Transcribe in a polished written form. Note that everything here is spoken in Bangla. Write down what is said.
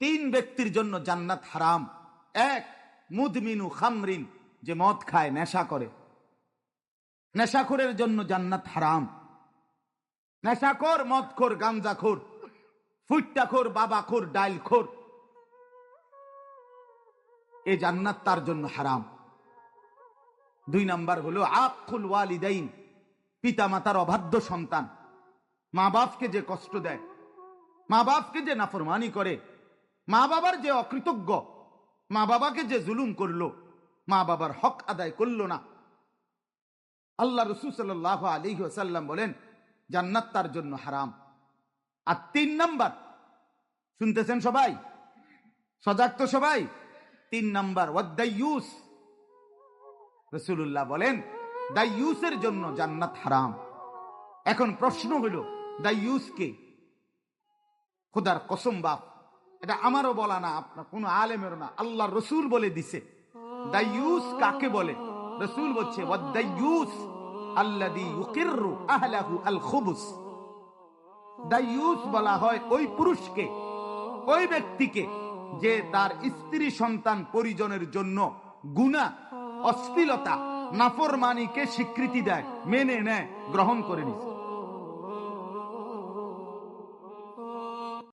তিন ব্যক্তির জন্য জান্নাত হারাম। এক, মুদমিনু খামরিন, যে মদ খায়, নেশা করে, নেশাখোরের জন্য জান্নাত হারাম। নেশাখোর, মদখোর, গাঞ্জাখোর, ফুট্টাখোর, বাবাখোর, ডাইলখোর, এই জান্নাত তার জন্য হারাম। দুই নাম্বার হলো আকুল ওয়ালিদাইন, পিতা মাতার অবাধ্য সন্তান, মা বাপকে যে কষ্ট দেয়, মা বাপকে যে নাফরমানি করে, মা বাবার যে অকৃতজ্ঞ, মা বাবাকে যে জুলুম করলো, মা বাবার হক আদায় করলো না। আল্লাহ রাসূল সাল্লাল্লাহু আলাইহি ওয়াসাল্লাম বলেন জান্নাত তার জন্য হারাম। আর তিন নাম্বার, শুনতেছেন সবাই, সজাগ তো সবাই? তিন নাম্বার ওয়াদাইয়ুস, রাসূলুল্লাহ বলেন দাইয়ুসের জন্য জান্নাত হারাম। এখন প্রশ্ন হলো দাইয়ুস কে? খোদার কসম বাপ, এটা আমারও বলা না, আপনার কোন আলেমেরও না, আল্লাহ রসুল বলে দিছে। দাইয়ুস কাকে বলে? রসুল বলছে ওয়াদাইয়ুস আল্লাযী ইউকিররু আহলাহু আল খুবুস। দাইয়ুস বলা হয় ওই পুরুষকে, ওই ব্যক্তিকে যে তার স্ত্রী সন্তান পরিজনের জন্য গুনাহ, অশ্লীলতা, নাফরমানিকে স্বীকৃতি দেয়, মেনে নেয়, গ্রহণ করে নিছে।